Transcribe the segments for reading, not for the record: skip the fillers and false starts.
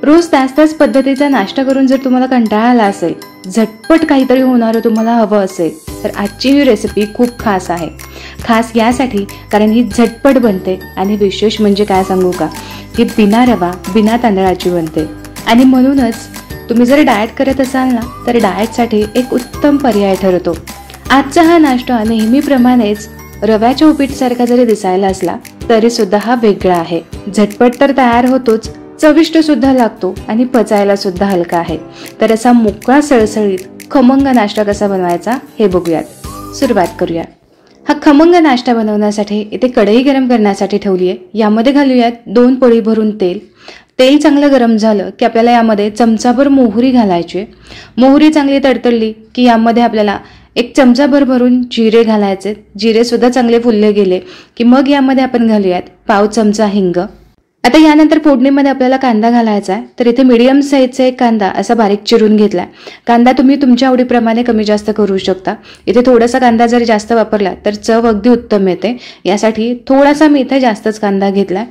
रोज त्याच पद्धतीचा नाश्ता करून जर तुम्हाला कंटाळा आला असेल, झटपट काहीतरी होणारं तुम्हाला हवं असेल, तर आजची ही रेसिपी खूप खास आहे. खास यासाठी कारण ही झटपट बनते आणि विशेष म्हणजे काय सांगू का, ही बिना रवा बिना तांदळाची बनते. आणि म्हणूनच तुम्ही जर डाएट करत असाल ना, तर डाएटसाठी एक उत्तम पर्याय ठरतो. आजचा हा नाश्ता नेहमीप्रमाणेच रव्याच्या उपीटसारखा जरी दिसायला असला तरी सुद्धा हा वेगळा आहे. झटपट तर तयार होतोच, चविष्ट सुद्धा लागतो आणि पचायला सुद्धा हलका आहे. तर असा मोकळा सळसळीत खमंग नाश्ता कसा बनवायचा हे बघूयात. सुरुवात करूया. हा खमंग नाश्ता बनवण्यासाठी इथे कढई गरम करण्यासाठी ठेवली आहे. यामध्ये घालूयात 2 पळी भरून तेल. तेल चांगलं गरम झालं की आपल्याला यामध्ये चमचाभर मोहरी घालायची. मोहरी चांगली तडतडली की यामध्ये आपल्याला 1 चमचाभर भरून जिरे घालायचे. जिरे सुद्धा चांगले फुलले गेले की मग यामध्ये आपण घालूयात पाव चमचा हिंग. आता यानंतर फोडणीमध्ये आपल्याला कांदा घालायचा आहे. तर इथे मीडियम साईजचा एक कांदा असा बारीक चिरून घेतलाय. कांदा तुम्ही तुमच्या आवडीप्रमाणे कमी जास्त करू शकता. इथे थोडासा कांदा जर जास्त वापरला तर चव अगदी उत्तम येते. यासाठी थोडासा मी इथे जास्तच कांदा घेतलाय.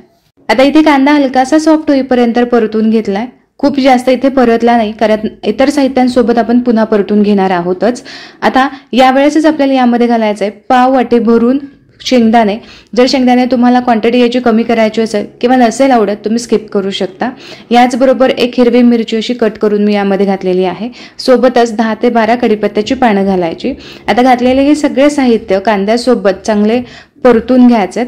आता इथे कांदा हलकासा सॉफ्ट होईपर्यंत परतून घेतलाय. खूप जास्त इथे परतला नाही, कारण इतर साहित्यांसोबत आपण पुन्हा परतून घेणार आहोतच. आता यावेळेसच आपल्याला यामध्ये घालायचं आहे पाव वाटी भरून शेंगदाणे. जर शेंगदाणे तुम्हाला क्वांटिटी याची कमी करायची असेल किंवा नसेल आवडत, तुम्ही स्किप करू शकता. याचबरोबर 1 हिरवी मिरची अशी कट करून मी यामध्ये घातलेली आहे. सोबतच 10 ते 12 कढीपत्त्याची पानं घालायची. आता घातलेले हे सगळे साहित्य कांद्यासोबत चांगले परतून घ्यायचे.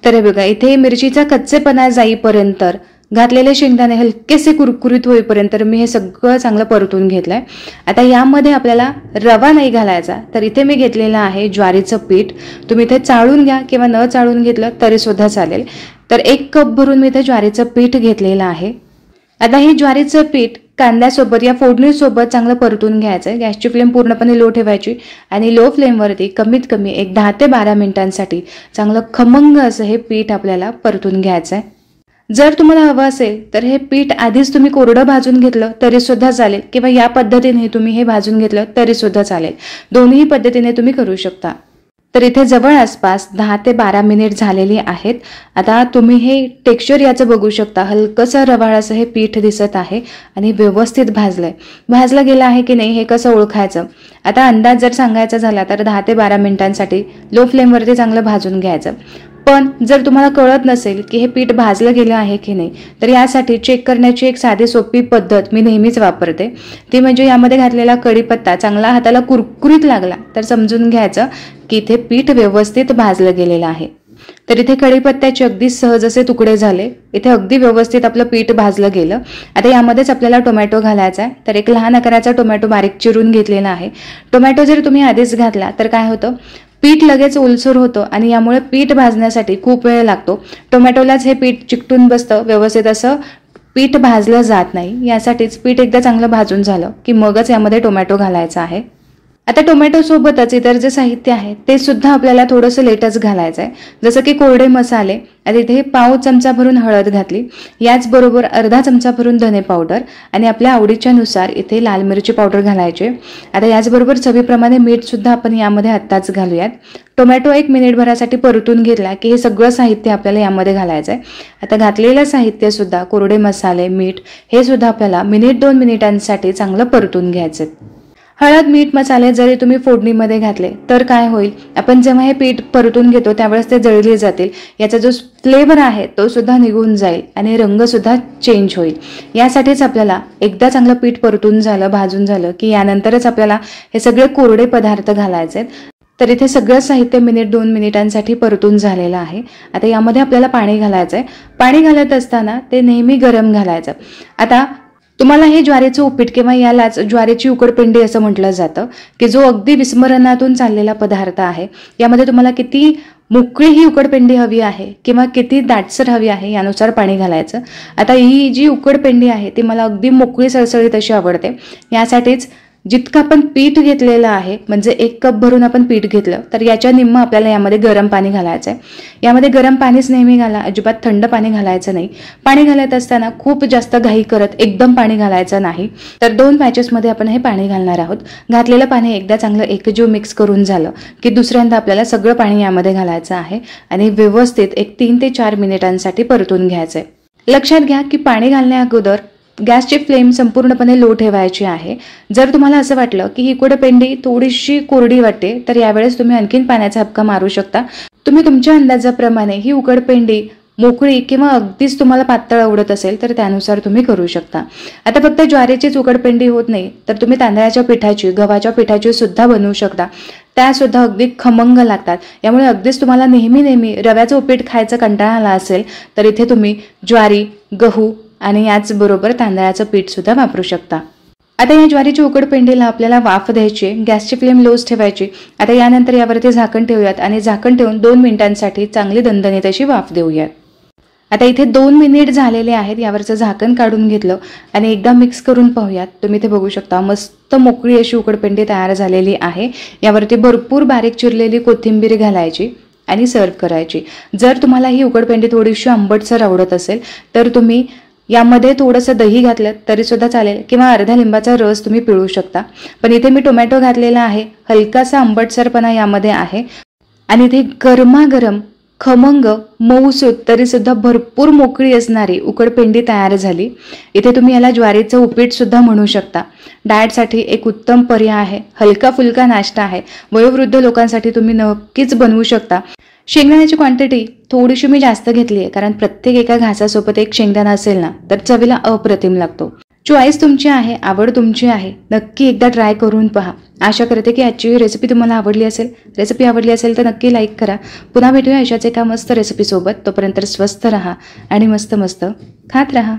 तर बघा, इथे मिरचीचा कच्चेपणा जाईपर्यंत घातलेले शेंगदाणे हलकेसे कुरकुरीत होईपर्यंत मी हे सगळं चांगलं परतून घेतलंय. आता यामध्ये आपल्याला रवा नाही घालायचा, तर इथे मी घेतलेलं आहे ज्वारीचं पीठ. तुम्ही इथे चाळून घ्या किंवा न चाळून घेतलं तरी सुद्धा चालेल. तर 1 कप भरून मी इथे ज्वारीचं पीठ घेतलेलं आहे. आता हे ज्वारीचं पीठ कांद्यासोबत या फोडणीसोबत चांगलं परतून घ्यायचं. गॅसची फ्लेम पूर्णपणे लो ठेवायची आणि लो फ्लेमवरती कमीत कमी 10 ते 12 मिनिटांसाठी चांगलं खमंग असं हे पीठ आपल्याला परतून घ्यायचं आहे. जर तुम्हाला हवं असेल तर हे पीठ आधीच तुम्ही कोरडं भाजून घेतलं तरी सुद्धा चालेल किंवा या पद्धतीने तुम्ही हे भाजून घेतलं तरी सुद्धा चालेल. दोन्ही पद्धतीने तुम्ही करू शकता. तर इथे जवळ आसपास 10 ते 12 मिनिट झालेली आहेत. आता तुम्ही हे टेक्स्चर याचं बघू शकता. हलकंसं रवाळ असं हे पीठ दिसत आहे आणि व्यवस्थित भाजलंय. भाजलं गेलं आहे की नाही हे कसं ओळखायचं? आता अंदाज जर सांगायचा झाला तर 10 ते 12 मिनिटांसाठी लो फ्लेमवरती चांगलं भाजून घ्यायचं. पण जर तुम्हाला कळत नसेल की हे पीठ भाजलं गेलं आहे की नाही, तर यासाठी चेक करण्याची एक साधी सोपी पद्धत मी नेहमीच वापरते. ती म्हणजे यामध्ये घातलेला कढीपत्ता चांगला हाताला कुरकुरीत लागला तर समजून घ्यायचं की इथे पीठ व्यवस्थित भाजलं गेलेलं आहे. तर इथे कढीपत्त्याचे अगदी सहज असे तुकडे झाले. इथे अगदी व्यवस्थित आपलं पीठ भाजलं गेलं. आता यामध्येच आपल्याला टोमॅटो घालायचा आहे. तर 1 लहान आकाराचा टोमॅटो बारीक चिरून घेतलेला आहे. टोमॅटो जर तुम्ही आधीच घातला तर काय होतं, पीठ लगेच ओलसर होतं आणि यामुळे पीठ भाजण्यासाठी खूप वेळ लागतो. टोमॅटोलाच हे पीठ चिकटून बसतं, व्यवस्थित असं पीठ भाजलं जात नाही. यासाठीच पीठ एकदा चांगलं भाजून झालं की मगच यामध्ये टोमॅटो घालायचा आहे. आता टोमॅटो सोबतच इतर जे साहित्य आहे ते सुद्धा आपल्याला थोडंसं लेटच घालायचं आहे. जसं की कोरडे मसाले. आता इथे पाव चमचा भरून हळद घातली. याचबरोबर अर्धा चमचा भरून धने पावडर आणि आपल्या आवडीच्या नुसार इथे लाल मिरची पावडर घालायचे. आता याचबरोबर चवीप्रमाणे मीठ सुद्धा आपण यामध्ये आत्ताच घालूयात. टोमॅटो 1 मिनिटभरासाठी परतून घेतला की हे सगळं साहित्य आपल्याला यामध्ये घालायचं आहे. आता घातलेलं साहित्य सुद्धा कोरडे मसाले, मीठ हे सुद्धा आपल्याला 1-2 मिनिटांसाठी चांगलं परतून घ्यायचं. हळद, मीठ, मसाले जरी तुम्ही फोडणीमध्ये घातले तर काय होईल, आपण जेव्हा हे पीठ परतून घेतो त्यावेळेस ते जळले जातील. याचा जो फ्लेवर आहे तो सुद्धा निघून जाईल आणि रंग सुद्धा चेंज होईल. यासाठीच आपल्याला एकदा चांगलं पीठ परतून झालं, भाजून झालं की यानंतरच आपल्याला हे सगळे कोरडे पदार्थ घालायचे. तर इथे सगळं साहित्य 1-2 मिनिटांसाठी परतून झालेलं आहे. आता यामध्ये आपल्याला पाणी घालायचं आहे. पाणी घालत असताना ते नेहमी गरम घालायचं. आता तुम्हाला हे ज्वारीचं उपीट किंवा यालाच ज्वारीची उकडपेंडी असं म्हटलं जातं की जो अगदी विस्मरणातून चाललेला पदार्थ आहे. यामध्ये तुम्हाला किती मोकळी ही उकडपेंडी हवी आहे किंवा किती दाटसर हवी आहे यानुसार पाणी घालायचं. आता ही जी उकडपेंडी आहे ती मला अगदी मोकळी सळसळीत अशी आवडते. यासाठीच जितकं आपण पीठ घेतलेलं आहे, म्हणजे 1 कप भरून आपण पीठ घेतलं तर याच्या निम्म आपल्याला यामध्ये गरम पाणी घालायचं आहे. यामध्ये गरम पाणीच नेहमी घाला, अजिबात थंड पाणी घालायचं नाही. पाणी घालत असताना खूप जास्त घाई करत एकदम पाणी घालायचं नाही. तर 2 बॅचेसमध्ये आपण हे पाणी घालणार आहोत. घातलेलं पाणी एकदा चांगलं एकजीव मिक्स करून झालं की दुसऱ्यांदा आपल्याला सगळं पाणी यामध्ये घालायचं आहे आणि व्यवस्थित 3 ते 4 मिनिटांसाठी परतून घ्यायचं आहे. लक्षात घ्या की पाणी घालण्या अगोदर गॅसची फ्लेम संपूर्णपणे लो ठेवायची आहे. जर तुम्हाला असं वाटलं की ही उकडपेंडी थोडीशी कोरडी वाटते तर यावेळेस तुम्ही आणखीन पाण्याचा हबका मारू शकता. तुम्ही तुमच्या अंदाजाप्रमाणे ही उकडपेंडी मोकळी किंवा अगदीच तुम्हाला पातळ आवडत असेल तर त्यानुसार तुम्ही करू शकता. आता फक्त ज्वारीचीच उकडपेंडी होत नाही तर तुम्ही तांदळाच्या पिठाची, गव्हाच्या पिठाची सुद्धा बनवू शकता. त्या सुद्धा अगदी खमंग लागतात. यामुळे अगदीच तुम्हाला नेहमी रव्याचं उपीट खायचा कंटाळा आला असेल तर इथे तुम्ही ज्वारी, गहू आणि याचबरोबर तांदळाचं पीठ सुद्धा वापरू शकता. आता या ज्वारीच्या उकडपेंडीला आपल्याला वाफ द्यायची, गॅसची फ्लेम लोच ठेवायची. आता यानंतर यावरती झाकण ठेवूयात आणि झाकण ठेवून 2 मिनिटांसाठी चांगली दणदणीत अशी वाफ देऊयात. आता इथे 2 मिनिट झालेले आहेत. यावरचं झाकण काढून घेतलं आणि एकदा मिक्स करून पाहूयात. तुम्ही इथे बघू शकता मस्त मोकळी अशी उकडपेंडी तयार झालेली आहे. यावरती भरपूर बारीक चिरलेली कोथिंबीर घालायची आणि सर्व करायची. जर तुम्हाला ही उकडपेंडी थोडीशी आंबटसर आवडत असेल तर तुम्ही यामध्ये थोडंसं दही घातलं तरी सुद्धा चालेल किंवा अर्ध्या लिंबाचा रस तुम्ही पिळू शकता. पण इथे मी टोमॅटो घातलेला आहे. हलकासा आंबटसरपणा यामध्ये आहे आणि इथे गरमागरम खमंग मऊसूत तरी सुद्धा भरपूर मोकळी असणारी उकडपेंडी तयार झाली. इथे तुम्ही याला ज्वारीचं उपीट सुद्धा म्हणू शकता. डाएटसाठी एक उत्तम पर्याय आहे. हलका फुलका नाश्ता आहे. वयोवृद्ध लोकांसाठी तुम्ही नक्कीच बनवू शकता. शेंगदाण्याची क्वांटिटी थोडीशी मी जास्त घेतली आहे कारण प्रत्येक एका घासासोबत एक शेंगदाणा असेल ना तर चवीला अप्रतिम लागतो. चॉईस तुमची आहे, आवड तुमची आहे. नक्की एकदा ट्राय करून पहा. आशा करते की आजची रेसिपी तुम्हाला आवडली असेल. रेसिपी आवडली असेल तर नक्की लाईक करा. पुन्हा भेटूया अशाच एका मस्त रेसिपीसोबत. तोपर्यंत स्वस्थ राहा आणि मस्त खात राहा.